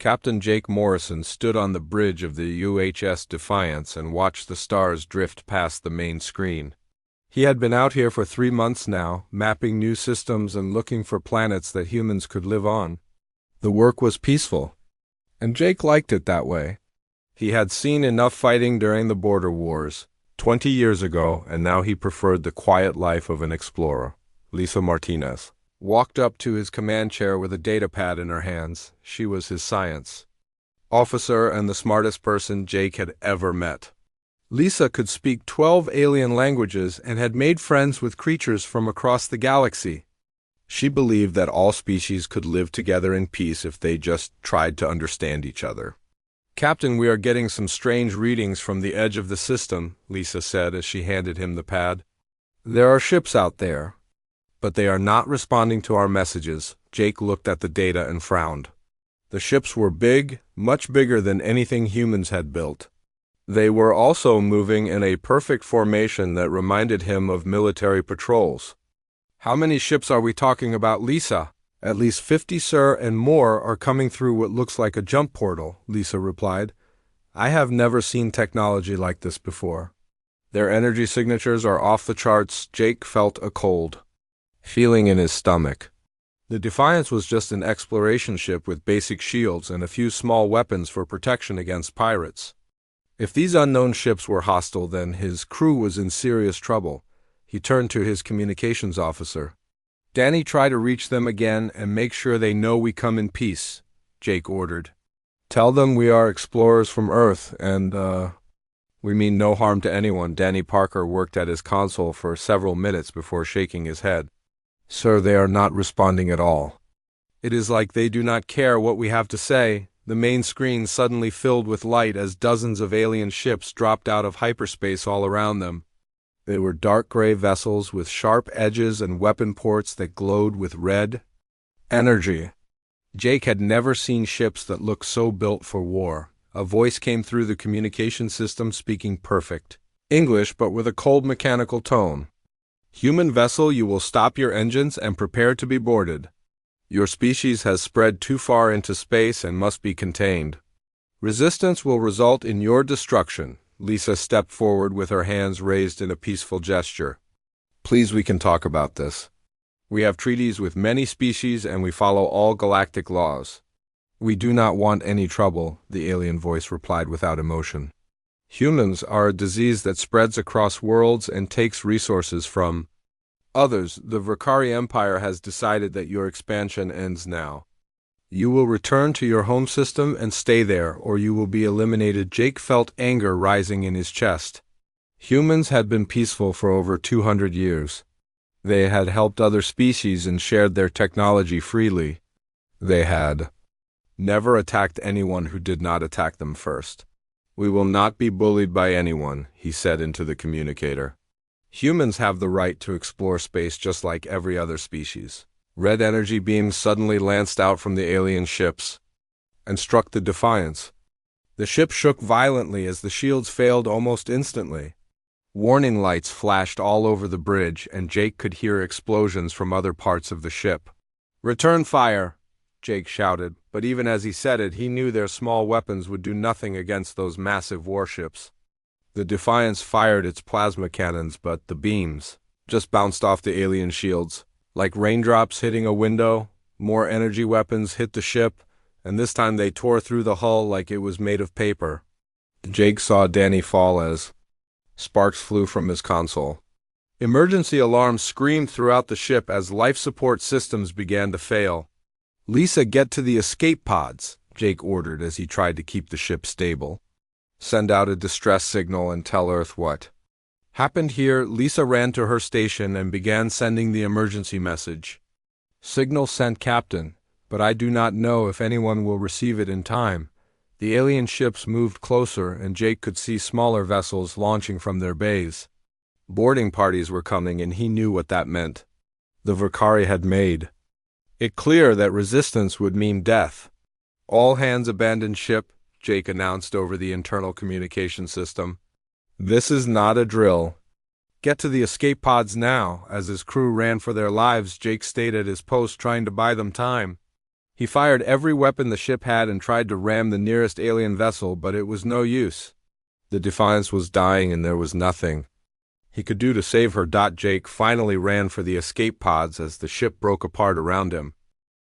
Captain Jake Morrison stood on the bridge of the UHS Defiance and watched the stars drift past the main screen. He had been out here for 3 months now, mapping new systems and looking for planets that humans could live on. The work was peaceful, and Jake liked it that way. He had seen enough fighting during the border wars 20 years ago, and now he preferred the quiet life of an explorer. Lisa Martinez walked up to his command chair with a data pad in her hands. She was his science officer and the smartest person Jake had ever met. Lisa could speak 12 alien languages and had made friends with creatures from across the galaxy. She believed that all species could live together in peace if they just tried to understand each other. "Captain, we are getting some strange readings from the edge of the system," Lisa said as she handed him the pad. "There are ships out there, but they are not responding to our messages." Jake looked at the data and frowned. The ships were big, much bigger than anything humans had built. They were also moving in a perfect formation that reminded him of military patrols. "How many ships are we talking about, Lisa?" "At least 50, sir, and more are coming through what looks like a jump portal," Lisa replied. "I have never seen technology like this before. Their energy signatures are off the charts." Jake felt a cold feeling in his stomach. The Defiance was just an exploration ship with basic shields and a few small weapons for protection against pirates. If these unknown ships were hostile, then his crew was in serious trouble. He turned to his communications officer. "Danny, try to reach them again and make sure they know we come in peace," Jake ordered. "Tell them we are explorers from Earth and, we mean no harm to anyone." Danny Parker worked at his console for several minutes before shaking his head. "Sir, they are not responding at all. It is like they do not care what we have to say." The main screen suddenly filled with light as dozens of alien ships dropped out of hyperspace all around them. They were dark gray vessels with sharp edges and weapon ports that glowed with red energy. Jake had never seen ships that looked so built for war. A voice came through the communication system speaking perfect English but with a cold mechanical tone. "Human vessel, you will stop your engines and prepare to be boarded. Your species has spread too far into space and must be contained. Resistance will result in your destruction." Lisa stepped forward with her hands raised in a peaceful gesture. "Please, we can talk about this. We have treaties with many species and we follow all galactic laws." "We do not want any trouble," the alien voice replied without emotion. "Humans are a disease that spreads across worlds and takes resources from others. The Vakari Empire has decided that your expansion ends now. You will return to your home system and stay there, or you will be eliminated." Jake felt anger rising in his chest. Humans had been peaceful for over 200 years. They had helped other species and shared their technology freely. They had never attacked anyone who did not attack them first. "We will not be bullied by anyone," he said into the communicator. "Humans have the right to explore space just like every other species." Red energy beams suddenly lanced out from the alien ships and struck the Defiance. The ship shook violently as the shields failed almost instantly. Warning lights flashed all over the bridge, and Jake could hear explosions from other parts of the ship. "Return fire!" Jake shouted, but even as he said it, he knew their small weapons would do nothing against those massive warships. The Defiance fired its plasma cannons, but the beams just bounced off the alien shields. Like raindrops hitting a window, more energy weapons hit the ship, and this time they tore through the hull like it was made of paper. Jake saw Danny fall as sparks flew from his console. Emergency alarms screamed throughout the ship as life support systems began to fail. "Lisa, get to the escape pods," Jake ordered as he tried to keep the ship stable. "Send out a distress signal and tell Earth what happened here." Lisa ran to her station and began sending the emergency message. "Signal sent, Captain, but I do not know if anyone will receive it in time." The alien ships moved closer, and Jake could see smaller vessels launching from their bays. Boarding parties were coming, and he knew what that meant. The Vakari had made it clear that resistance would mean death. "All hands abandon ship," Jake announced over the internal communication system. "This is not a drill. Get to the escape pods now." As his crew ran for their lives, Jake stayed at his post trying to buy them time. He fired every weapon the ship had and tried to ram the nearest alien vessel, but it was no use. The Defiance was dying and there was nothing he could do to save her. Jake finally ran for the escape pods as the ship broke apart around him.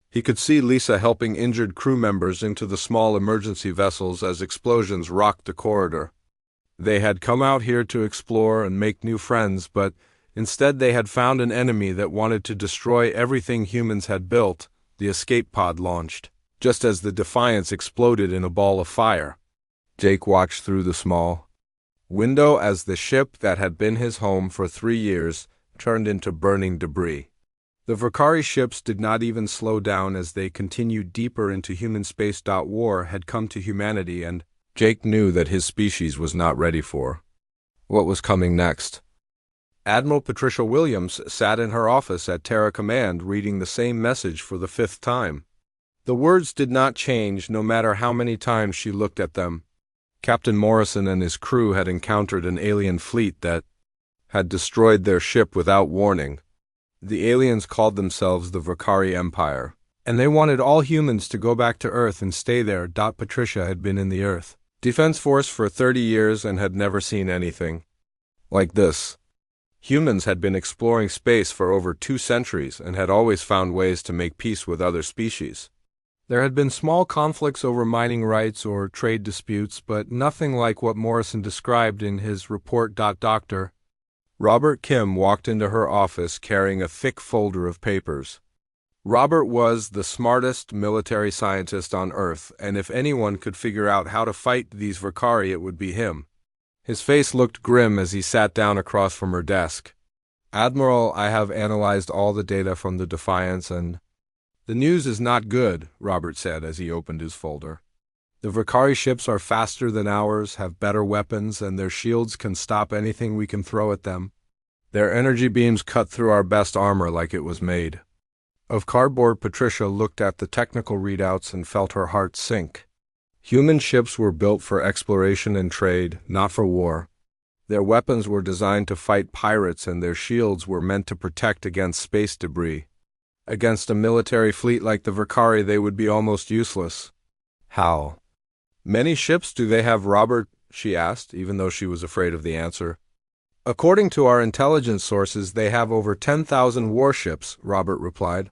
He could see Lisa helping injured crew members into the small emergency vessels as explosions rocked the corridor. They had come out here to explore and make new friends, but instead they had found an enemy that wanted to destroy everything humans had built. The escape pod launched, just as the Defiance exploded in a ball of fire. Jake watched through the small window as the ship that had been his home for 3 years turned into burning debris. The Vakari ships did not even slow down as they continued deeper into human space. War had come to humanity, and Jake knew that his species was not ready for what was coming next. Admiral Patricia Williams sat in her office at Terra Command reading the same message for the 5th time. The words did not change no matter how many times she looked at them. Captain Morrison and his crew had encountered an alien fleet that had destroyed their ship without warning. The aliens called themselves the Vakari Empire, and they wanted all humans to go back to Earth and stay there. Patricia had been in the Earth Defense Force for 30 years and had never seen anything like this. Humans had been exploring space for over 2 centuries and had always found ways to make peace with other species. There had been small conflicts over mining rights or trade disputes, but nothing like what Morrison described in his report. Dr. Robert Kim walked into her office carrying a thick folder of papers. Robert was the smartest military scientist on Earth, and if anyone could figure out how to fight these Vakari, it would be him. His face looked grim as he sat down across from her desk. "Admiral, I have analyzed all the data from the Defiance, and the news is not good," Robert said as he opened his folder. "The Vakari ships are faster than ours, have better weapons, and their shields can stop anything we can throw at them. Their energy beams cut through our best armor like it was made of cardboard." Patricia looked at the technical readouts and felt her heart sink. Human ships were built for exploration and trade, not for war. Their weapons were designed to fight pirates, and their shields were meant to protect against space debris. Against a military fleet like the Vakari, they would be almost useless. "How many ships do they have, Robert?" she asked, even though she was afraid of the answer. "According to our intelligence sources, they have over 10,000 warships," Robert replied.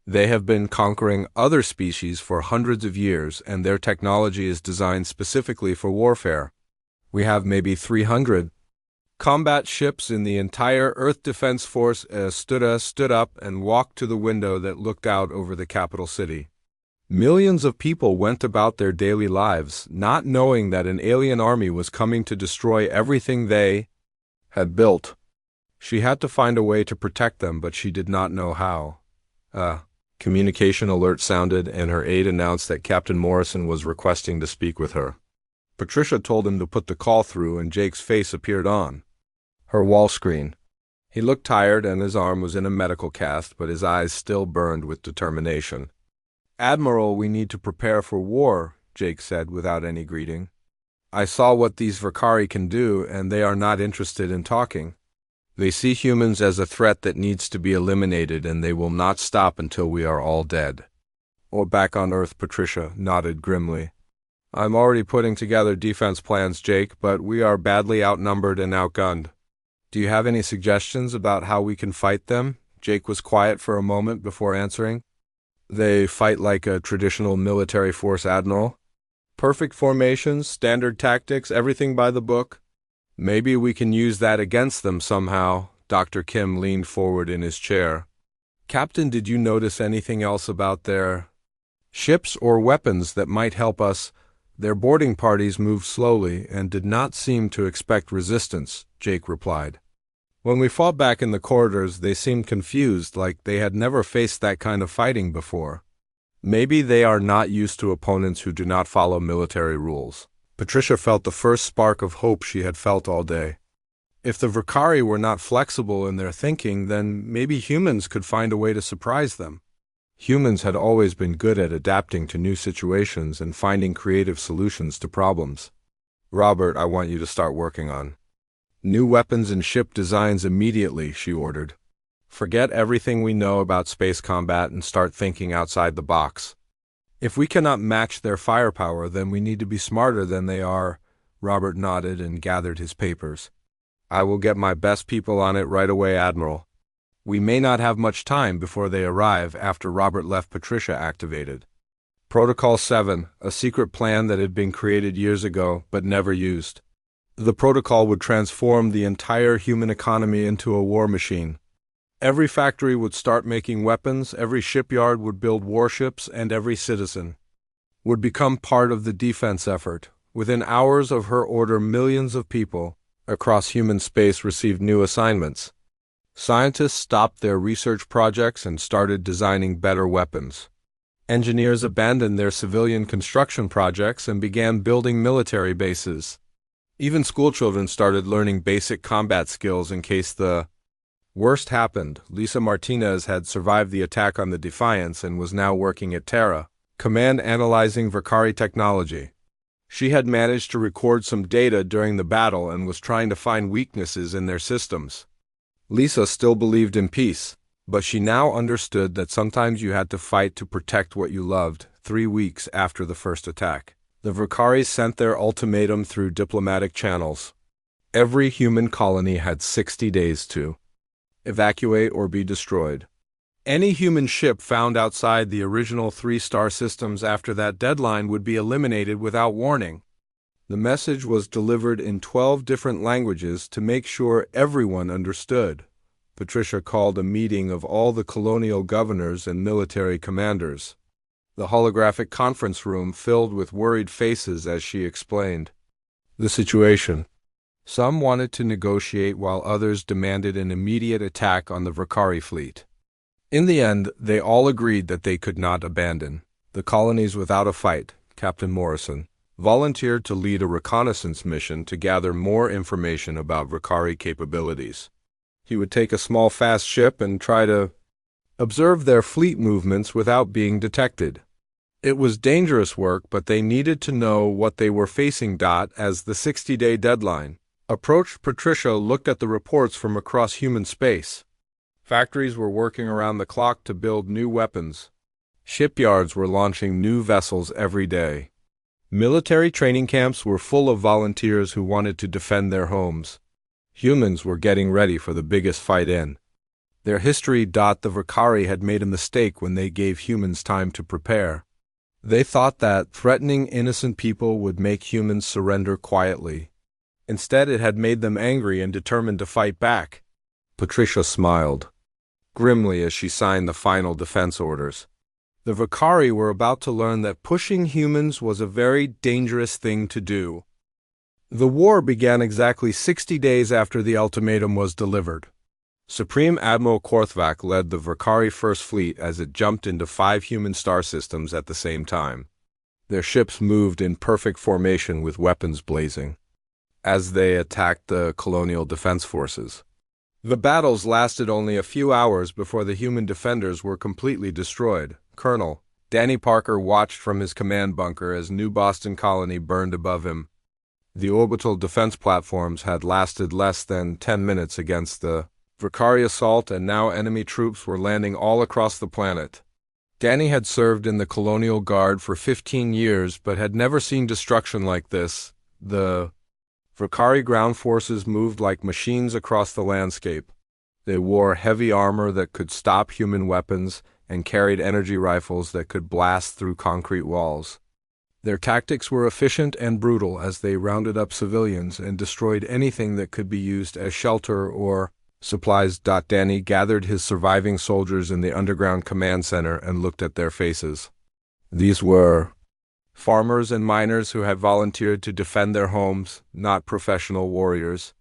"They have been conquering other species for hundreds of years, and their technology is designed specifically for warfare. We have maybe 300 combat ships in the entire Earth Defense Force." Stood up and walked to the window that looked out over the capital city. Millions of people went about their daily lives, not knowing that an alien army was coming to destroy everything they had built. She had to find a way to protect them, but she did not know how. Communication alert sounded, and her aide announced that Captain Morrison was requesting to speak with her. Patricia told him to put the call through, and Jake's face appeared on her wall screen. He looked tired, and his arm was in a medical cast, but his eyes still burned with determination. "Admiral, we need to prepare for war," Jake said without any greeting. "I saw what these Vakari can do, and they are not interested in talking. They see humans as a threat that needs to be eliminated, and they will not stop until we are all dead." "Or back on Earth," Patricia nodded grimly. "I'm already putting together defense plans, Jake, but we are badly outnumbered and outgunned. Do you have any suggestions about how we can fight them?" Jake was quiet for a moment before answering. "They fight like a traditional military force, Admiral. Perfect formations, standard tactics, everything by the book. Maybe we can use that against them somehow." Dr. Kim leaned forward in his chair. "Captain, did you notice anything else about their ships or weapons that might help us?" "Their boarding parties moved slowly and did not seem to expect resistance," Jake replied. "When we fought back in the corridors, they seemed confused, like they had never faced that kind of fighting before. Maybe they are not used to opponents who do not follow military rules." Patricia felt the first spark of hope she had felt all day. If the Vakari were not flexible in their thinking, then maybe humans could find a way to surprise them. Humans had always been good at adapting to new situations and finding creative solutions to problems. "Robert, I want you to start working on new weapons and ship designs immediately," she ordered. "Forget everything we know about space combat and start thinking outside the box. If we cannot match their firepower, then we need to be smarter than they are. Robert nodded and gathered his papers. I will get my best people on it right away, Admiral. We may not have much time before they arrive after Robert left. Patricia activated Protocol 7, a secret plan that had been created years ago but never used. The protocol would transform the entire human economy into a war machine. Every factory would start making weapons, every shipyard would build warships, and every citizen would become part of the defense effort. Within hours of her order, millions of people across human space received new assignments. Scientists stopped their research projects and started designing better weapons. Engineers abandoned their civilian construction projects and began building military bases. Even schoolchildren started learning basic combat skills in case the worst happened. Lisa Martinez had survived the attack on the Defiance and was now working at Terra Command analyzing Vakari technology. She had managed to record some data during the battle and was trying to find weaknesses in their systems. Lisa still believed in peace, but she now understood that sometimes you had to fight to protect what you loved. 3 weeks after the first attack, the Vakari sent their ultimatum through diplomatic channels. Every human colony had 60 days to evacuate or be destroyed. Any human ship found outside the original 3-star systems after that deadline would be eliminated without warning. The message was delivered in 12 different languages to make sure everyone understood. Patricia called a meeting of all the colonial governors and military commanders. The holographic conference room filled with worried faces as she explained the situation. Some wanted to negotiate while others demanded an immediate attack on the Vakari fleet. In the end, they all agreed that they could not abandon the colonies without a fight. Captain Morrison volunteered to lead a reconnaissance mission to gather more information about Vakari capabilities. He would take a small fast ship and try to observe their fleet movements without being detected. It was dangerous work, but they needed to know what they were facing. As the 60-day deadline approached, Patricia looked at the reports from across human space. Factories were working around the clock to build new weapons. Shipyards were launching new vessels every day. Military training camps were full of volunteers who wanted to defend their homes. Humans were getting ready for the biggest fight in their history. The Vakari had made a mistake when they gave humans time to prepare. They thought that threatening innocent people would make humans surrender quietly. Instead, it had made them angry and determined to fight back. Patricia smiled grimly as she signed the final defense orders. The Vakari were about to learn that pushing humans was a very dangerous thing to do. The war began exactly 60 days after the ultimatum was delivered. Supreme Admiral Korthvac led the Vakari First Fleet as it jumped into 5 human star systems at the same time. Their ships moved in perfect formation with weapons blazing as they attacked the colonial defense forces. The battles lasted only a few hours before the human defenders were completely destroyed. Colonel Danny Parker watched from his command bunker as New Boston Colony burned above him. The orbital defense platforms had lasted less than 10 minutes against the Vakari assault, and now enemy troops were landing all across the planet. Danny had served in the Colonial Guard for 15 years but had never seen destruction like this. The Vakari ground forces moved like machines across the landscape. They wore heavy armor that could stop human weapons and carried energy rifles that could blast through concrete walls. Their tactics were efficient and brutal as they rounded up civilians and destroyed anything that could be used as shelter or supplies. Danny gathered his surviving soldiers in the underground command center and looked at their faces. These were farmers and miners who had volunteered to defend their homes, not professional warriors.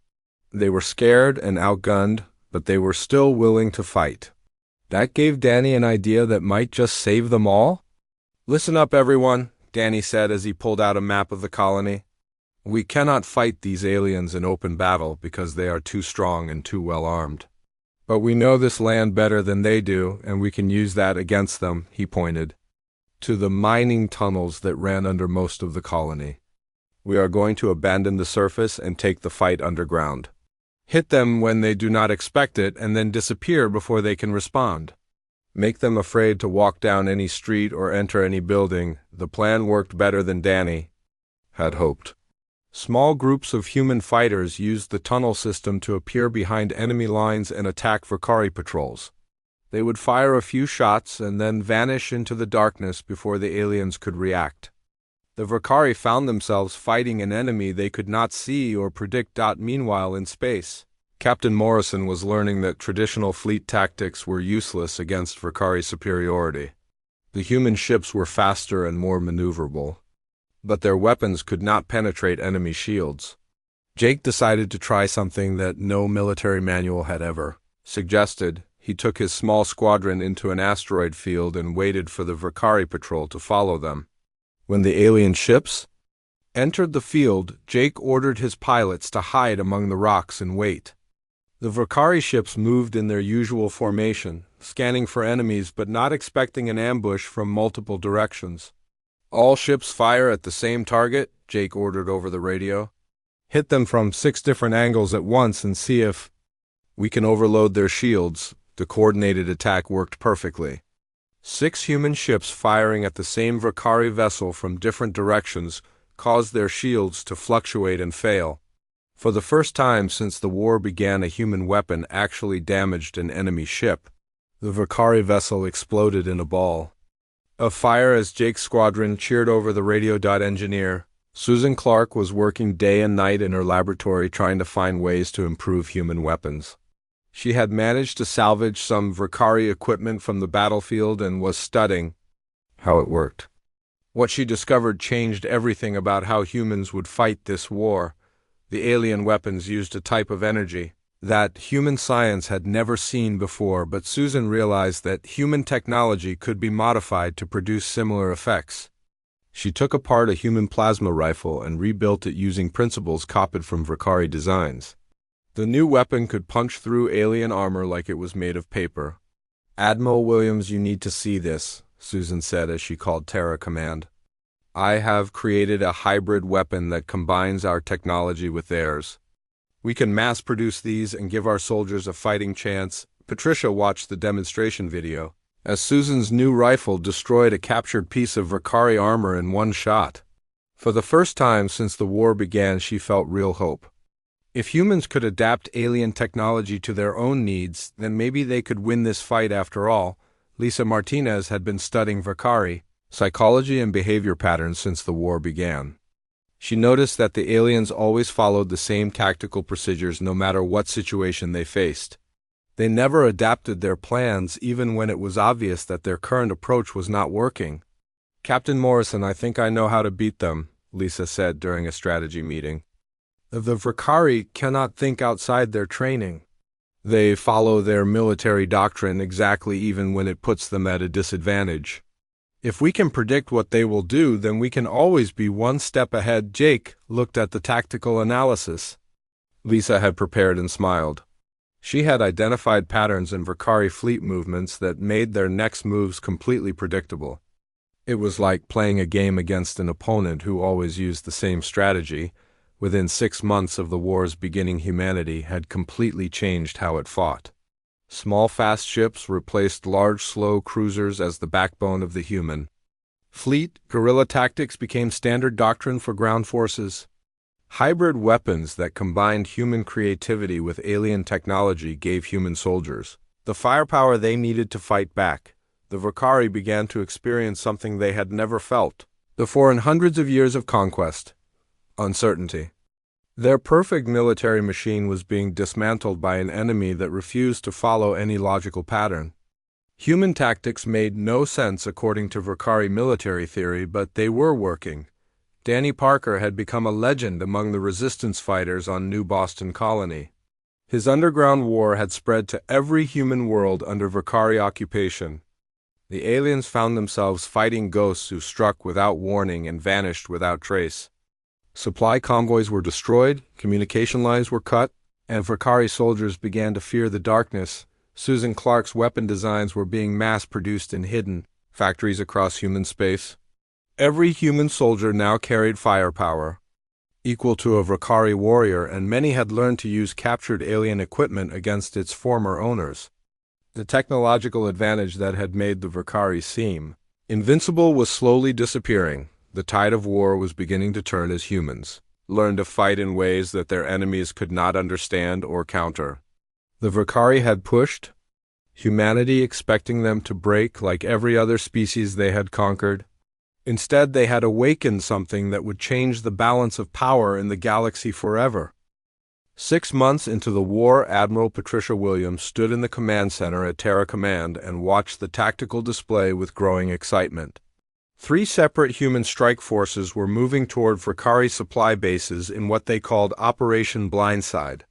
They were scared and outgunned, but they were still willing to fight. That gave Danny an idea that might just save them all. "Listen up, everyone," Danny said as he pulled out a map of the colony. "We cannot fight these aliens in open battle because they are too strong and too well armed. But we know this land better than they do, and we can use that against them," he pointed to the mining tunnels that ran under most of the colony. "We are going to abandon the surface and take the fight underground. Hit them when they do not expect it, and then disappear before they can respond." Make them afraid to walk down any street or enter any building. The plan worked better than Danny had hoped. Small groups of human fighters used the tunnel system to appear behind enemy lines and attack Vakari patrols. They would fire a few shots and then vanish into the darkness before the aliens could react. The Vakari found themselves fighting an enemy they could not see or predict. Meanwhile, in space, Captain Morrison was learning that traditional fleet tactics were useless against Vakari superiority. The human ships were faster and more maneuverable, but their weapons could not penetrate enemy shields. Jake decided to try something that no military manual had ever suggested. He took his small squadron into an asteroid field and waited for the Vakari patrol to follow them. When the alien ships entered the field, Jake ordered his pilots to hide among the rocks and wait. The Vakari ships moved in their usual formation, scanning for enemies but not expecting an ambush from multiple directions. "All ships fire at the same target," Jake ordered over the radio. "Hit them from 6 different angles at once and see if we can overload their shields." The coordinated attack worked perfectly. 6 human ships firing at the same Vakari vessel from different directions caused their shields to fluctuate and fail. For the first time since the war began, a human weapon actually damaged an enemy ship. The Vakari vessel exploded in a ball of fire as Jake's squadron cheered over the radio. Engineer Susan Clark was working day and night in her laboratory trying to find ways to improve human weapons. She had managed to salvage some Vakari equipment from the battlefield and was studying how it worked. What she discovered changed everything about how humans would fight this war. The alien weapons used a type of energy that human science had never seen before, but Susan realized that human technology could be modified to produce similar effects. She took apart a human plasma rifle and rebuilt it using principles copied from Vakari designs. The new weapon could punch through alien armor like it was made of paper. "Admiral Williams, you need to see this," Susan said as she called Terra Command. "I have created a hybrid weapon that combines our technology with theirs. We can mass-produce these and give our soldiers a fighting chance." Patricia watched the demonstration video as Susan's new rifle destroyed a captured piece of Vakari armor in one shot. For the first time since the war began, she felt real hope. If humans could adapt alien technology to their own needs, then maybe they could win this fight after all. Lisa Martinez had been studying Vakari psychology and behavior patterns since the war began. She noticed that the aliens always followed the same tactical procedures no matter what situation they faced. They never adapted their plans even when it was obvious that their current approach was not working. "Captain Morrison, I think I know how to beat them," Lisa said during a strategy meeting. "The Vakari cannot think outside their training. They follow their military doctrine exactly even when it puts them at a disadvantage. If we can predict what they will do, then we can always be one step ahead." Jake looked at the tactical analysis Lisa had prepared and smiled. She had identified patterns in Vakari fleet movements that made their next moves completely predictable. It was like playing a game against an opponent who always used the same strategy. Within 6 months of the war's beginning, humanity had completely changed how it fought. Small fast ships replaced large slow cruisers as the backbone of the human fleet. Guerrilla tactics became standard doctrine for ground forces. Hybrid weapons that combined human creativity with alien technology gave human soldiers the firepower they needed to fight back. The Vakari began to experience something they had never felt before in hundreds of years of conquest: uncertainty. Their perfect military machine was being dismantled by an enemy that refused to follow any logical pattern. Human tactics made no sense according to Vakari military theory, but they were working. Danny Parker had become a legend among the resistance fighters on New Boston Colony. His underground war had spread to every human world under Vakari occupation. The aliens found themselves fighting ghosts who struck without warning and vanished without trace. Supply convoys were destroyed, communication lines were cut, and Vakari soldiers began to fear the darkness. Susan Clark's weapon designs were being mass-produced in hidden factories across human space. Every human soldier now carried firepower equal to a Vakari warrior, and many had learned to use captured alien equipment against its former owners. The technological advantage that had made the Vakari seem invincible was slowly disappearing. The tide of war was beginning to turn as humans learned to fight in ways that their enemies could not understand or counter. The Vakari had pushed humanity, expecting them to break like every other species they had conquered. Instead, they had awakened something that would change the balance of power in the galaxy forever. 6 months into the war, Admiral Patricia Williams stood in the command center at Terra Command and watched the tactical display with growing excitement. 3 separate human strike forces were moving toward Vakari supply bases in what they called Operation Blindside.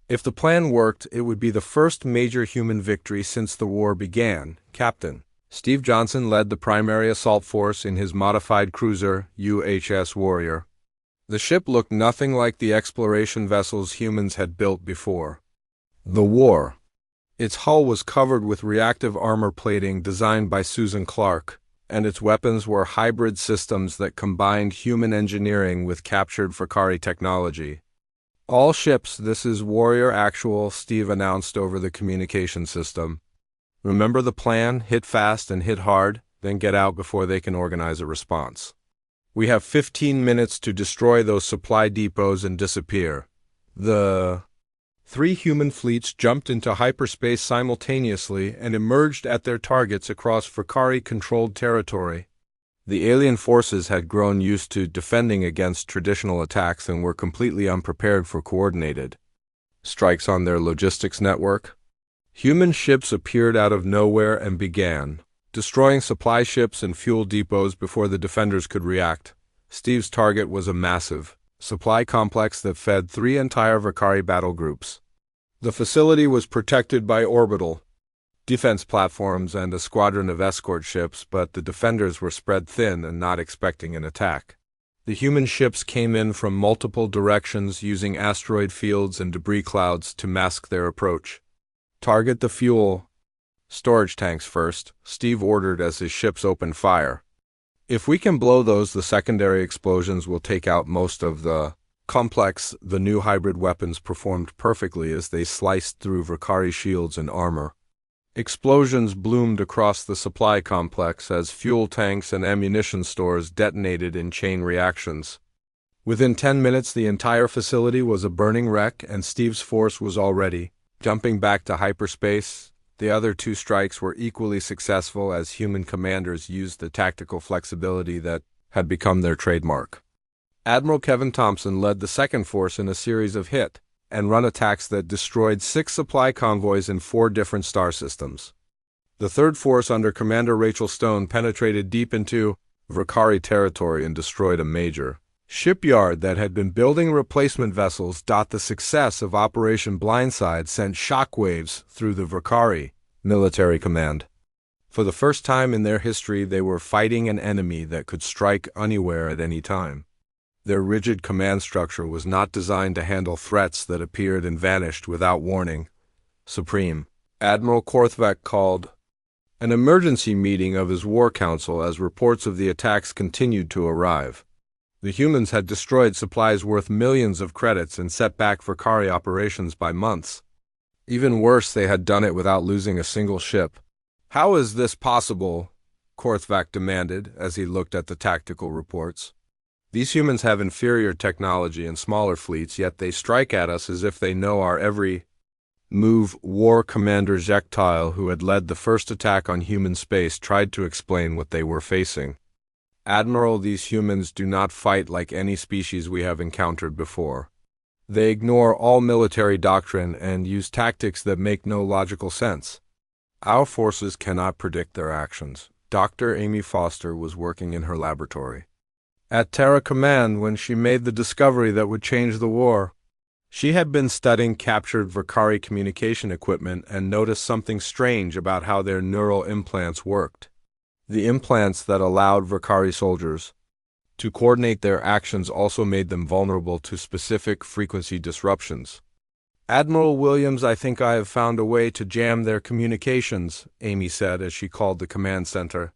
If the plan worked, it would be the first major human victory since the war began. Captain Steve Johnson led the primary assault force in his modified cruiser, UHS Warrior. The ship looked nothing like the exploration vessels humans had built before the war. Its hull was covered with reactive armor plating designed by Susan Clark, and its weapons were hybrid systems that combined human engineering with captured Vakari technology. "All ships, this is Warrior Actual," Steve announced over the communication system. "Remember the plan, hit fast and hit hard, then get out before they can organize a response. We have 15 minutes to destroy those supply depots and disappear." The 3 human fleets jumped into hyperspace simultaneously and emerged at their targets across Vakari-controlled territory. The alien forces had grown used to defending against traditional attacks and were completely unprepared for coordinated strikes on their logistics network. Human ships appeared out of nowhere and began destroying supply ships and fuel depots before the defenders could react. Steve's target was a massive supply complex that fed 3 entire Vakari battle groups. The facility was protected by orbital defense platforms and a squadron of escort ships, but the defenders were spread thin and not expecting an attack. The human ships came in from multiple directions using asteroid fields and debris clouds to mask their approach. "Target the fuel storage tanks first," Steve ordered as his ships opened fire. "If we can blow those, the secondary explosions will take out most of the complex." The new hybrid weapons performed perfectly as they sliced through Vakari shields and armor. Explosions bloomed across the supply complex as fuel tanks and ammunition stores detonated in chain reactions. Within 10 minutes, the entire facility was a burning wreck, and Steve's force was already jumping back to hyperspace. The other 2 strikes were equally successful as human commanders used the tactical flexibility that had become their trademark. Admiral Kevin Thompson led the second force in a series of hit-and-run attacks that destroyed 6 supply convoys in 4 different star systems. The third force under Commander Rachel Stone penetrated deep into Vakari territory and destroyed a major shipyard that had been building replacement vessels. The success of Operation Blindside sent shockwaves through the Vakari military command. For the first time in their history, they were fighting an enemy that could strike anywhere at any time. Their rigid command structure was not designed to handle threats that appeared and vanished without warning. Supreme Admiral Korthvek called an emergency meeting of his war council as reports of the attacks continued to arrive. The humans had destroyed supplies worth millions of credits and set back Vakari operations by months. Even worse, they had done it without losing a single ship. "How is this possible?" Korthvek demanded as he looked at the tactical reports. "These humans have inferior technology and smaller fleets, yet they strike at us as if they know our every move." War Commander Zectile, who had led the first attack on human space, tried to explain what they were facing. "Admiral, these humans do not fight like any species we have encountered before. They ignore all military doctrine and use tactics that make no logical sense. Our forces cannot predict their actions." Dr. Amy Foster was working in her laboratory at Terra Command when she made the discovery that would change the war. She had been studying captured Vakari communication equipment and noticed something strange about how their neural implants worked. The implants that allowed Vakari soldiers to coordinate their actions also made them vulnerable to specific frequency disruptions. "Admiral Williams, I think I have found a way to jam their communications," Amy said as she called the command center.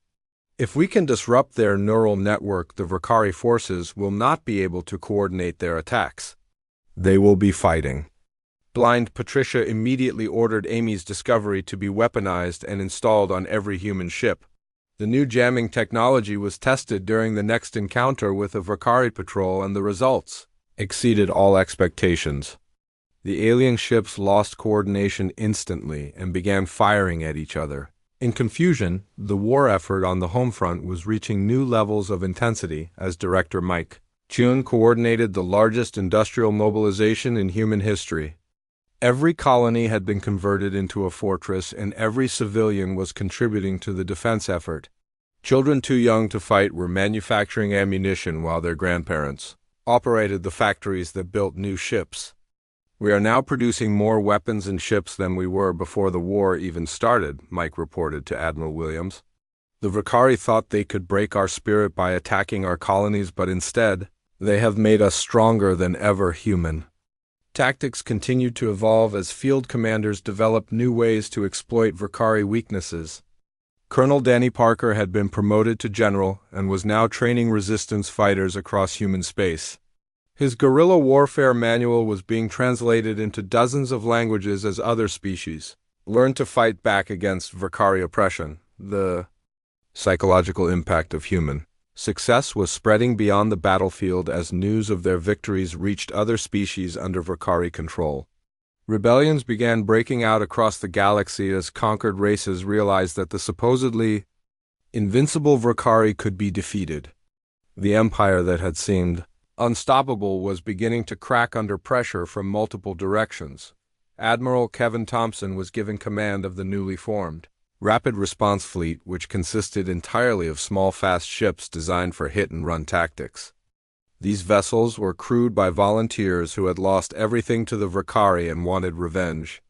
"If we can disrupt their neural network, the Vakari forces will not be able to coordinate their attacks. They will be fighting Blind Patricia immediately ordered Amy's discovery to be weaponized and installed on every human ship. The new jamming technology was tested during the next encounter with a Vakari patrol, and the results exceeded all expectations. The alien ships lost coordination instantly and began firing at each other. In confusion, the war effort on the home front was reaching new levels of intensity as Director Mike Chun coordinated the largest industrial mobilization in human history. Every colony had been converted into a fortress, and every civilian was contributing to the defense effort. Children too young to fight were manufacturing ammunition while their grandparents operated the factories that built new ships. "We are now producing more weapons and ships than we were before the war even started," Mike reported to Admiral Williams. "The Vakari thought they could break our spirit by attacking our colonies, but instead, they have made us stronger than ever human." Tactics continued to evolve as field commanders developed new ways to exploit Vakari weaknesses. Colonel Danny Parker had been promoted to general and was now training resistance fighters across human space. His guerrilla warfare manual was being translated into dozens of languages as other species learned to fight back against Vakari oppression. The psychological impact of human success was spreading beyond the battlefield as news of their victories reached other species under Vakari control. Rebellions began breaking out across the galaxy as conquered races realized that the supposedly invincible Vakari could be defeated. The empire that had seemed unstoppable was beginning to crack under pressure from multiple directions. Admiral Kevin Thompson was given command of the newly formed Rapid Response Fleet, which consisted entirely of small, fast ships designed for hit-and-run tactics. These vessels were crewed by volunteers who had lost everything to the Vakari and wanted revenge.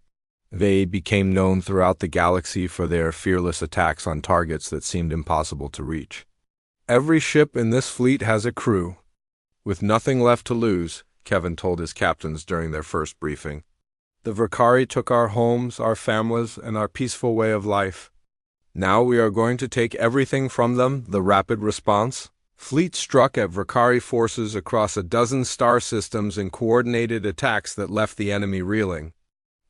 They became known throughout the galaxy for their fearless attacks on targets that seemed impossible to reach. "Every ship in this fleet has a crew, with nothing left to lose," Kevin told his captains during their first briefing. "The Vakari took our homes, our families, and our peaceful way of life. Now we are going to take everything from them." The Rapid Response Fleet struck at Vakari forces across a dozen star systems in coordinated attacks that left the enemy reeling.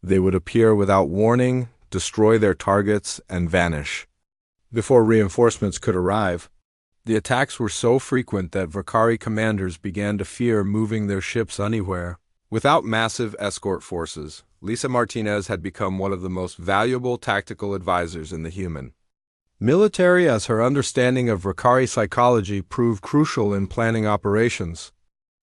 They would appear without warning, destroy their targets, and vanish before reinforcements could arrive. The attacks were so frequent that Vakari commanders began to fear moving their ships anywhere. Without massive escort forces, Lisa Martinez had become one of the most valuable tactical advisors in the human military, as her understanding of Vakari psychology proved crucial in planning operations.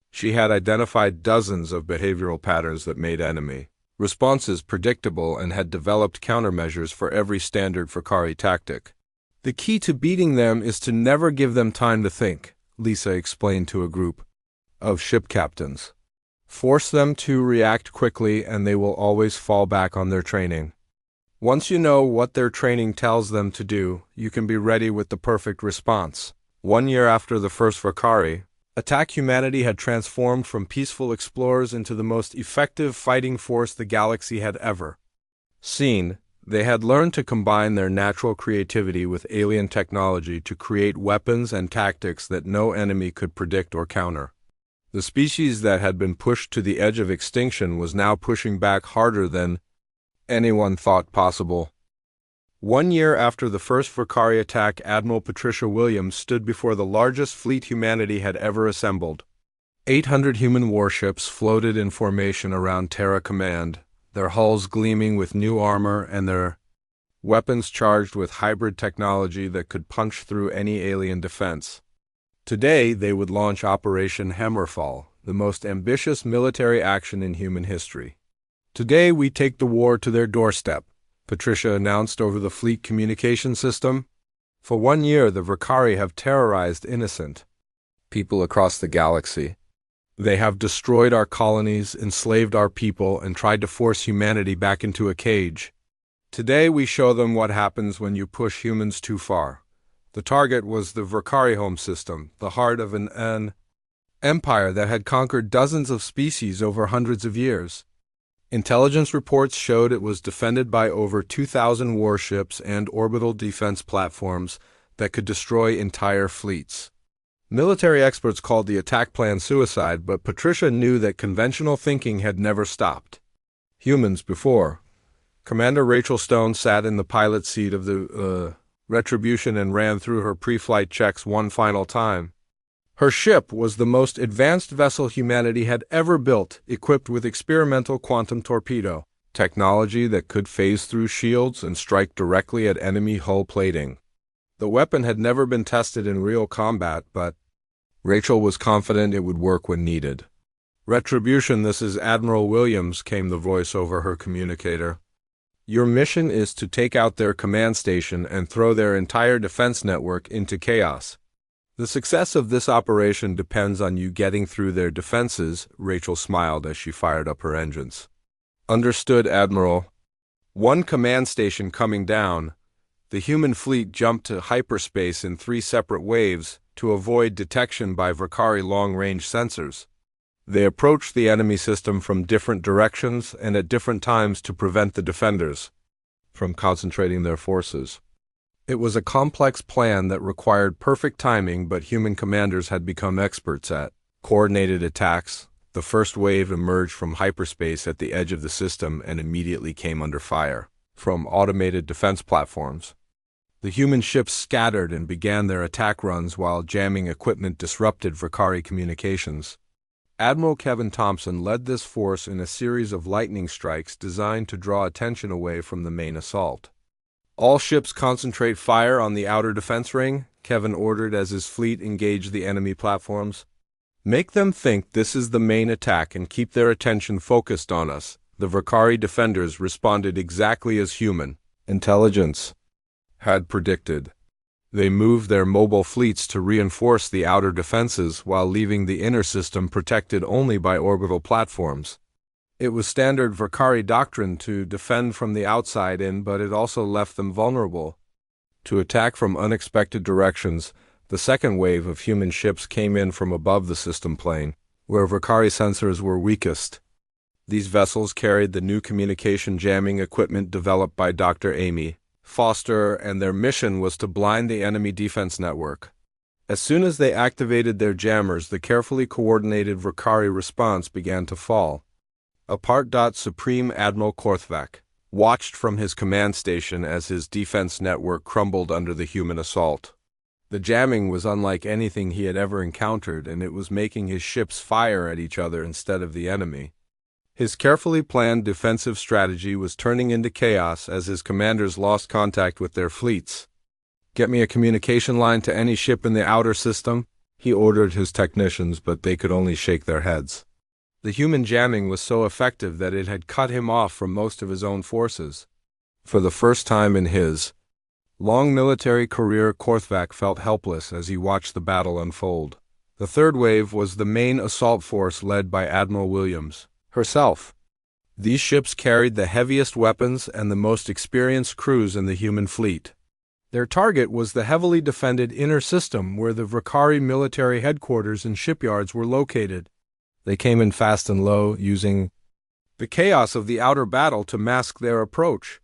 She had identified dozens of behavioral patterns that made enemy responses predictable and had developed countermeasures for every standard Vakari tactic. "The key to beating them is to never give them time to think," Lisa explained to a group of ship captains. "Force them to react quickly and they will always fall back on their training. Once you know what their training tells them to do, you can be ready with the perfect response." 1 year after the first Vakari attack, humanity had transformed from peaceful explorers into the most effective fighting force the galaxy had ever seen. They had learned to combine their natural creativity with alien technology to create weapons and tactics that no enemy could predict or counter. The species that had been pushed to the edge of extinction was now pushing back harder than anyone thought possible. 1 year after the first Vakari attack, Admiral Patricia Williams stood before the largest fleet humanity had ever assembled. 800 human warships floated in formation around Terra Command, their hulls gleaming with new armor and their weapons charged with hybrid technology that could punch through any alien defense. Today, they would launch Operation Hammerfall, the most ambitious military action in human history. "Today, we take the war to their doorstep," Patricia announced over the fleet communication system. "For 1 year, the Vakari have terrorized innocent people across the galaxy. They have destroyed our colonies, enslaved our people, and tried to force humanity back into a cage. Today, we show them what happens when you push humans too far." The target was the Vakari home system, the heart of an empire that had conquered dozens of species over hundreds of years. Intelligence reports showed it was defended by over 2,000 warships and orbital defense platforms that could destroy entire fleets. Military experts called the attack plan suicide, but Patricia knew that conventional thinking had never stopped. humans before. Commander Rachel Stone sat in the pilot seat of the Retribution and ran through her pre-flight checks one final time. Her ship was the most advanced vessel humanity had ever built, equipped with experimental quantum torpedo technology that could phase through shields and strike directly at enemy hull plating. The weapon had never been tested in real combat, but Rachel was confident it would work when needed. "Retribution, this is Admiral Williams," came the voice over her communicator. "Your mission is to take out their command station and throw their entire defense network into chaos. The success of this operation depends on you getting through their defenses," Rachel smiled as she fired up her engines. "Understood, Admiral." One command station coming down, the human fleet jumped to hyperspace in 3 separate waves to avoid detection by Vakari long-range sensors. They approached the enemy system from different directions and at different times to prevent the defenders from concentrating their forces. It was a complex plan that required perfect timing, but human commanders had become experts at coordinated attacks. The first wave emerged from hyperspace at the edge of the system and immediately came under fire from automated defense platforms. The human ships scattered and began their attack runs while jamming equipment disrupted Vakari communications. Admiral Kevin Thompson led this force in a series of lightning strikes designed to draw attention away from the main assault. "All ships concentrate fire on the outer defense ring," Kevin ordered as his fleet engaged the enemy platforms. "Make them think this is the main attack and keep their attention focused on us." The Vakari defenders responded exactly as human intelligence had predicted. They moved their mobile fleets to reinforce the outer defenses while leaving the inner system protected only by orbital platforms. It was standard Vakari doctrine to defend from the outside in, but it also left them vulnerable to attack from unexpected directions. The second wave of human ships came in from above the system plane, where Vakari sensors were weakest. These vessels carried the new communication jamming equipment developed by Dr. Amy Foster, and their mission was to blind the enemy defense network. As soon as they activated their jammers, the carefully coordinated Vakari response began to fall. Apart. Supreme Admiral Korthvak watched from his command station as his defense network crumbled under the human assault. The jamming was unlike anything he had ever encountered, and it was making his ships fire at each other instead of the enemy. His carefully planned defensive strategy was turning into chaos as his commanders lost contact with their fleets. "Get me a communication line to any ship in the outer system," he ordered his technicians, but they could only shake their heads. The human jamming was so effective that it had cut him off from most of his own forces. For the first time in his long military career, Korthvak felt helpless as he watched the battle unfold. The third wave was the main assault force led by Admiral Williams herself. These ships carried the heaviest weapons and the most experienced crews in the human fleet. Their target was the heavily defended inner system where the Vakari military headquarters and shipyards were located. They came in fast and low, using the chaos of the outer battle to mask their approach.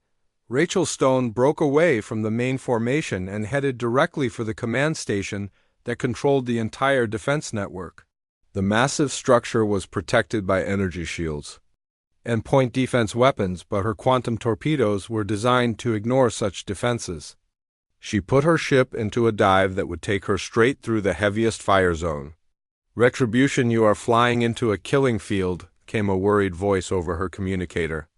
Rachel Stone broke away from the main formation and headed directly for the command station that controlled the entire defense network. The massive structure was protected by energy shields and point defense weapons, but her quantum torpedoes were designed to ignore such defenses. She put her ship into a dive that would take her straight through the heaviest fire zone. "Retribution, you are flying into a killing field," came a worried voice over her communicator.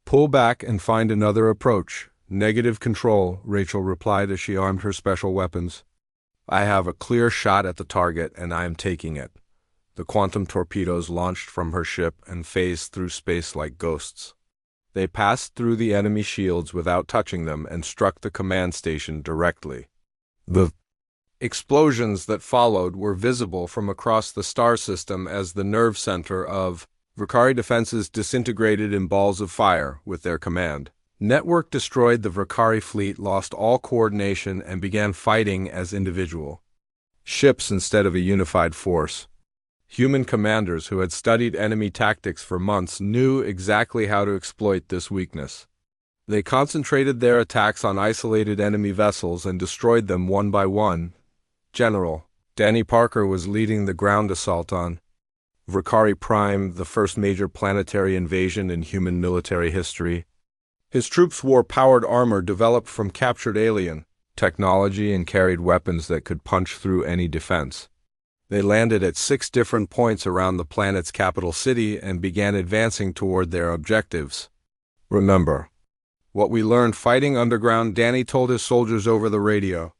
"Pull back and find another approach." "Negative control," Rachel replied as she armed her special weapons. "I have a clear shot at the target, and I am taking it." The quantum torpedoes launched from her ship and phased through space like ghosts. They passed through the enemy shields without touching them and struck the command station directly. The explosions that followed were visible from across the star system as the nerve center of Vakari defenses disintegrated in balls of fire with their command network destroyed. The Vakari fleet lost all coordination and began fighting as individual ships instead of a unified force. Human commanders who had studied enemy tactics for months knew exactly how to exploit this weakness. They concentrated their attacks on isolated enemy vessels and destroyed them one by one. General Danny Parker was leading the ground assault on Vakari Prime, the first major planetary invasion in human military history. His troops wore powered armor developed from captured alien technology and carried weapons that could punch through any defense. They landed at 6 different points around the planet's capital city and began advancing toward their objectives. Remember what we learned fighting underground, Danny told his soldiers over the radio.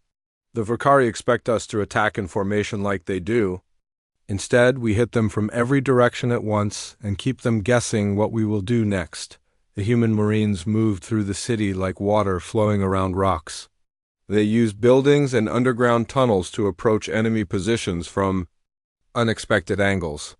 The Vakari expect us to attack in formation like they do. Instead, we hit them from every direction at once and keep them guessing what we will do next. The human Marines moved through the city like water flowing around rocks. They used buildings and underground tunnels to approach enemy positions from unexpected angles.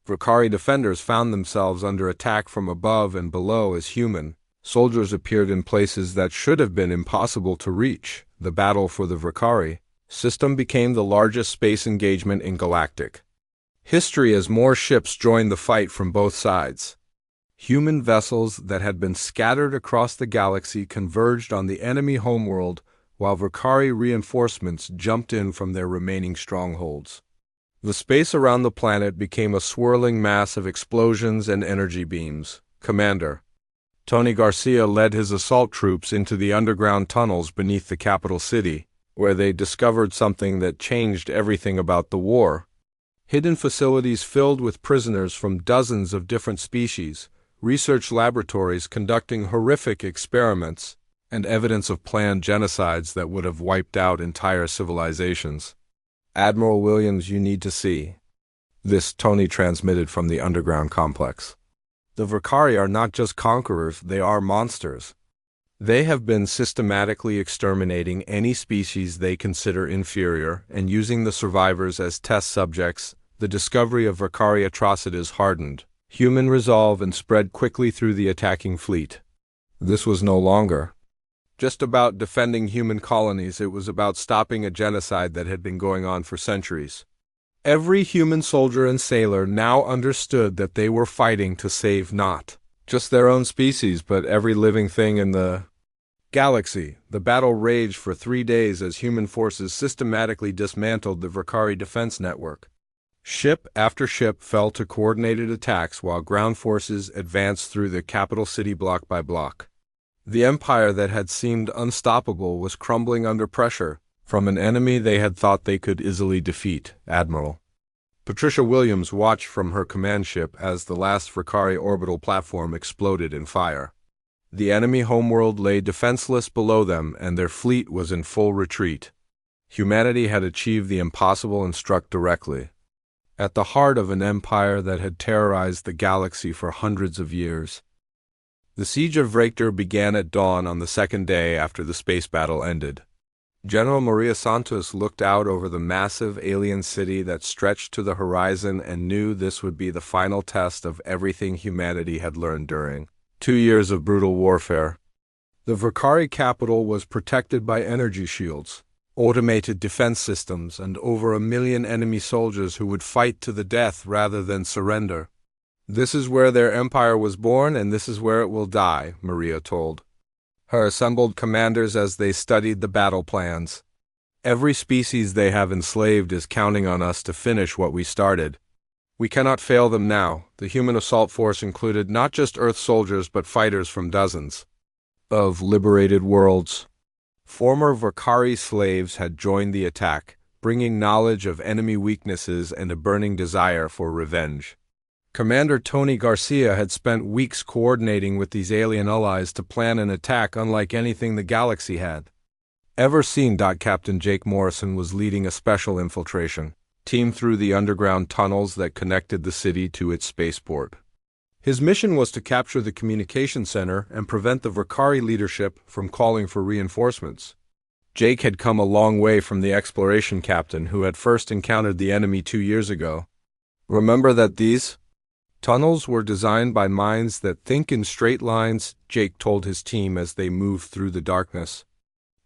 Vakari defenders found themselves under attack from above and below as human soldiers appeared in places that should have been impossible to reach. The battle for the Vakari system became the largest space engagement in galactic history as more ships joined the fight from both sides. Human vessels that had been scattered across the galaxy converged on the enemy homeworld, while Vakari reinforcements jumped in from their remaining strongholds. The space around the planet became a swirling mass of explosions and energy beams. Commander Tony Garcia led his assault troops into the underground tunnels beneath the capital city, where they discovered something that changed everything about the war. Hidden facilities filled with prisoners from dozens of different species, research laboratories conducting horrific experiments, and evidence of planned genocides that would have wiped out entire civilizations. Admiral Williams, you need to see this, Tony transmitted from the underground complex. The Vakari are not just conquerors, they are monsters. They have been systematically exterminating any species they consider inferior and using the survivors as test subjects. The discovery of Vakari atrocities hardened human resolve and spread quickly through the attacking fleet. This was no longer just about defending human colonies, it was about stopping a genocide that had been going on for centuries. Every human soldier and sailor now understood that they were fighting to save not just their own species, but every living thing in the galaxy. The battle raged for 3 days as human forces systematically dismantled the Vakari defense network. Ship after ship fell to coordinated attacks while ground forces advanced through the capital city block by block. The empire that had seemed unstoppable was crumbling under pressure from an enemy they had thought they could easily defeat. Admiral Patricia Williams watched from her command ship as the last Vakari orbital platform exploded in fire. The enemy homeworld lay defenseless below them, and their fleet was in full retreat. Humanity had achieved the impossible and struck directly at the heart of an empire that had terrorized the galaxy for hundreds of years. The siege of Vrector began at dawn on the second day after the space battle ended. General Maria Santos looked out over the massive alien city that stretched to the horizon and knew this would be the final test of everything humanity had learned during 2 years of brutal warfare. The Vakari capital was protected by energy shields, automated defense systems, and over 1 million enemy soldiers who would fight to the death rather than surrender. This is where their empire was born, and this is where it will die, Maria told her assembled commanders as they studied the battle plans. Every species they have enslaved is counting on us to finish what we started. We cannot fail them now. The human assault force included not just Earth soldiers but fighters from dozens of liberated worlds. Former Vakari slaves had joined the attack, bringing knowledge of enemy weaknesses and a burning desire for revenge. Commander Tony Garcia had spent weeks coordinating with these alien allies to plan an attack unlike anything the galaxy had ever seen. Captain Jake Morrison was leading a special infiltration team through the underground tunnels that connected the city to its spaceport. His mission was to capture the communication center and prevent the Vakari leadership from calling for reinforcements. Jake had come a long way from the exploration captain who had first encountered the enemy 2 years ago. Remember that these tunnels were designed by minds that think in straight lines, Jake told his team as they moved through the darkness.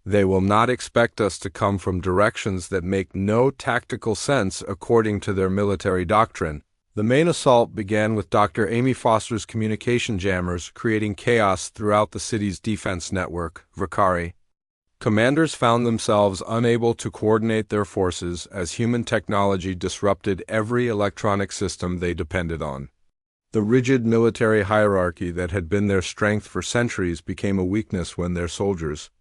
They will not expect us to come from directions that make no tactical sense according to their military doctrine. The main assault began with Dr. Amy Foster's communication jammers creating chaos throughout the city's defense network. Vakari Commanders found themselves unable to coordinate their forces as human technology disrupted every electronic system they depended on. The rigid military hierarchy that had been their strength for centuries became a weakness when their soldiers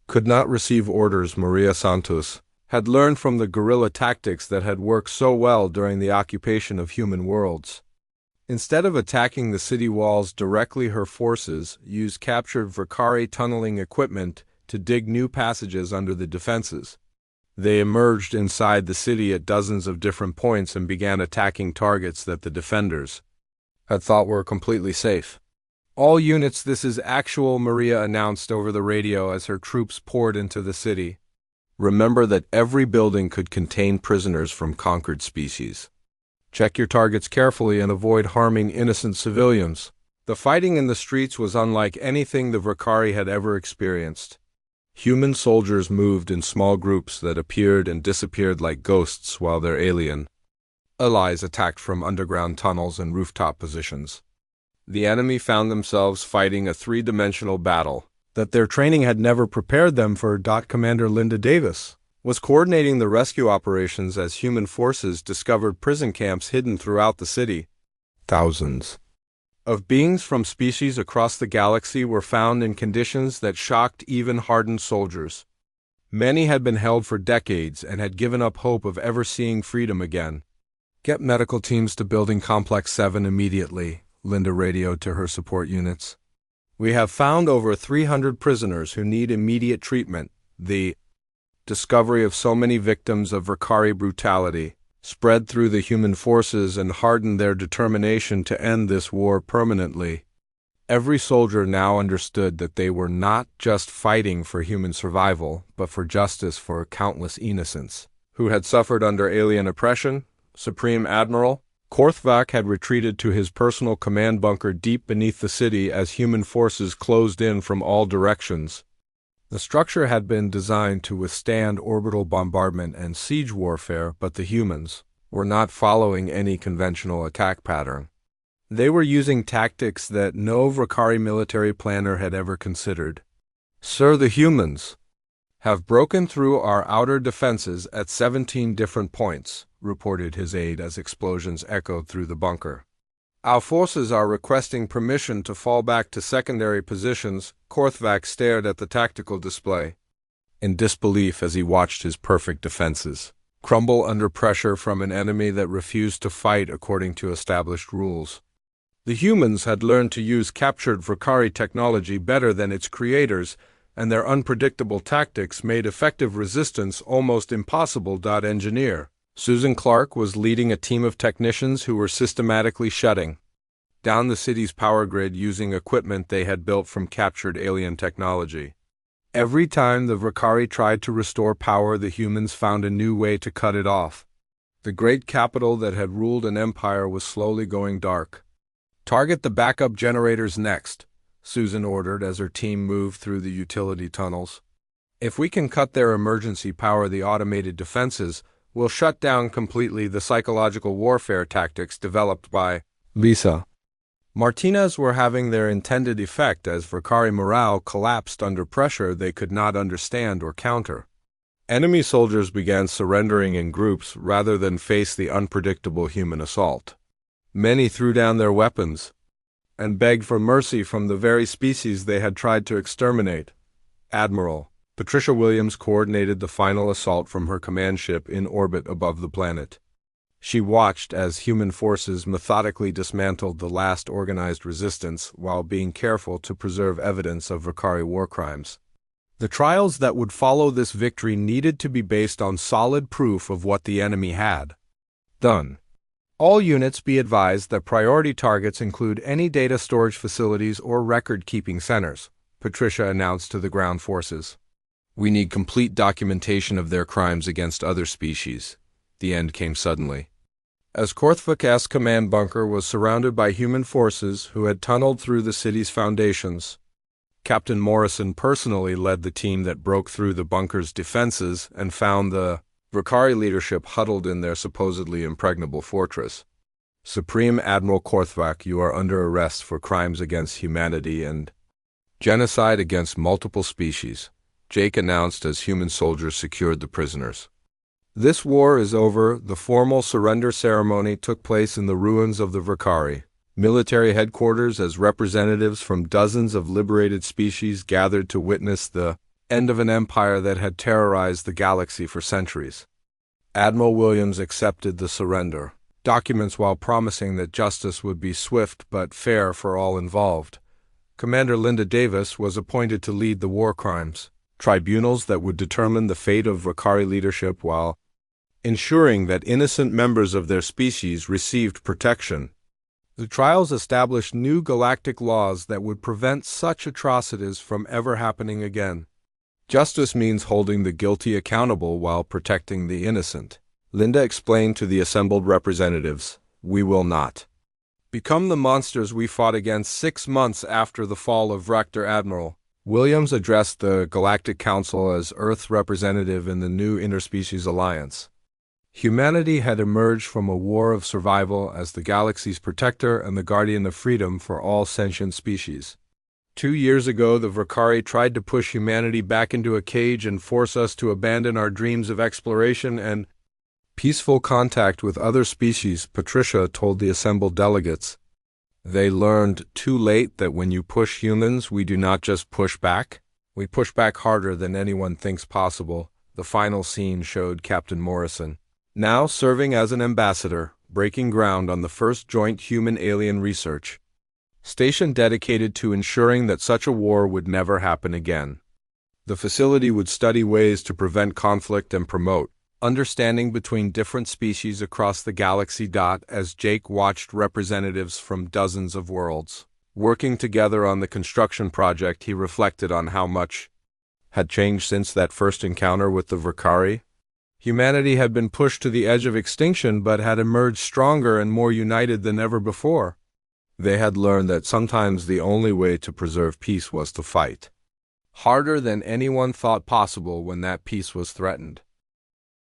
could not receive orders. Maria Santos had learned from the guerrilla tactics that had worked so well during the occupation of human worlds. Instead of attacking the city walls directly, her forces used captured Vakari tunneling equipment to dig new passages under the defenses. They emerged inside the city at dozens of different points and began attacking targets that the defenders had thought were completely safe. "All units, this is actual," Maria announced over the radio as her troops poured into the city. "Remember that every building could contain prisoners from conquered species. Check your targets carefully and avoid harming innocent civilians." The fighting in the streets was unlike anything the Vakari had ever experienced. Human soldiers moved in small groups that appeared and disappeared like ghosts while their alien allies attacked from underground tunnels and rooftop positions. The enemy found themselves fighting a three-dimensional battle that their training had never prepared them for. Commander Linda Davis was coordinating the rescue operations as human forces discovered prison camps hidden throughout the city. Thousands of beings from species across the galaxy were found in conditions that shocked even hardened soldiers. Many had been held for decades and had given up hope of ever seeing freedom again. "Get medical teams to Building Complex 7 immediately," Linda radioed to her support units. "We have found over 300 prisoners who need immediate treatment." The discovery of so many victims of Vakari brutality spread through the human forces and hardened their determination to end this war permanently. Every soldier now understood that they were not just fighting for human survival, but for justice for countless innocents who had suffered under alien oppression. Supreme Admiral Korthvak had retreated to his personal command bunker deep beneath the city as human forces closed in from all directions. The structure had been designed to withstand orbital bombardment and siege warfare, but the humans were not following any conventional attack pattern. They were using tactics that no Vakari military planner had ever considered. "Sir, the humans have broken through our outer defenses at 17 different points," reported his aide as explosions echoed through the bunker. "Our forces are requesting permission to fall back to secondary positions." Korthvak stared at the tactical display in disbelief as he watched his perfect defenses crumble under pressure from an enemy that refused to fight according to established rules. The humans had learned to use captured Vakari technology better than its creators, and their unpredictable tactics made effective resistance almost impossible. Engineer Susan Clark was leading a team of technicians who were systematically shutting down the city's power grid using equipment they had built from captured alien technology. Every time the Vakari tried to restore power, the humans found a new way to cut it off. The great capital that had ruled an empire was slowly going dark. "Target the backup generators next," Susan ordered as her team moved through the utility tunnels. "If we can cut their emergency power, the automated defenses will shut down completely." The psychological warfare tactics developed by Lisa Martinez were having their intended effect as Vakari morale collapsed under pressure they could not understand or counter. Enemy soldiers began surrendering in groups rather than face the unpredictable human assault. Many threw down their weapons and begged for mercy from the very species they had tried to exterminate. Admiral Patricia Williams coordinated the final assault from her command ship in orbit above the planet. She watched as human forces methodically dismantled the last organized resistance while being careful to preserve evidence of Vakari war crimes. The trials that would follow this victory needed to be based on solid proof of what the enemy had done. "All units, be advised that priority targets include any data storage facilities or record-keeping centers," Patricia announced to the ground forces. "We need complete documentation of their crimes against other species." The end came suddenly. As Korthvak's command bunker was surrounded by human forces who had tunneled through the city's foundations, Captain Morrison personally led the team that broke through the bunker's defenses and found the Vakari leadership huddled in their supposedly impregnable fortress. "Supreme Admiral Korthvak, you are under arrest for crimes against humanity and genocide against multiple species." Jake announced as human soldiers secured the prisoners. This war is over. The formal surrender ceremony took place in the ruins of the Vakari military headquarters as representatives from dozens of liberated species gathered to witness the end of an empire that had terrorized the galaxy for centuries. Admiral Williams accepted the surrender documents while promising that justice would be swift but fair for all involved. Commander Linda Davis was appointed to lead the war crimes tribunals that would determine the fate of Vakari leadership while ensuring that innocent members of their species received protection. The trials established new galactic laws that would prevent such atrocities from ever happening again. Justice means holding the guilty accountable while protecting the innocent. Linda explained to the assembled representatives, "We will not become the monsters we fought against 6 months after the fall of Rector Admiral." Williams addressed the Galactic Council as Earth's representative in the new Interspecies Alliance. Humanity had emerged from a war of survival as the galaxy's protector and the guardian of freedom for all sentient species. 2 years ago, the Vakari tried to push humanity back into a cage and force us to abandon our dreams of exploration and peaceful contact with other species, Patricia told the assembled delegates. They learned too late that when you push humans, we do not just push back. We push back harder than anyone thinks possible. The final scene showed Captain Morrison, now serving as an ambassador, breaking ground on the first joint human-alien research station dedicated to ensuring that such a war would never happen again. The facility would study ways to prevent conflict and promote understanding between different species across the galaxy. As Jake watched representatives from dozens of worlds working together on the construction project, he reflected on how much had changed since that first encounter with the Vakari. Humanity had been pushed to the edge of extinction but had emerged stronger and more united than ever before. They had learned that sometimes the only way to preserve peace was to fight harder than anyone thought possible when that peace was threatened.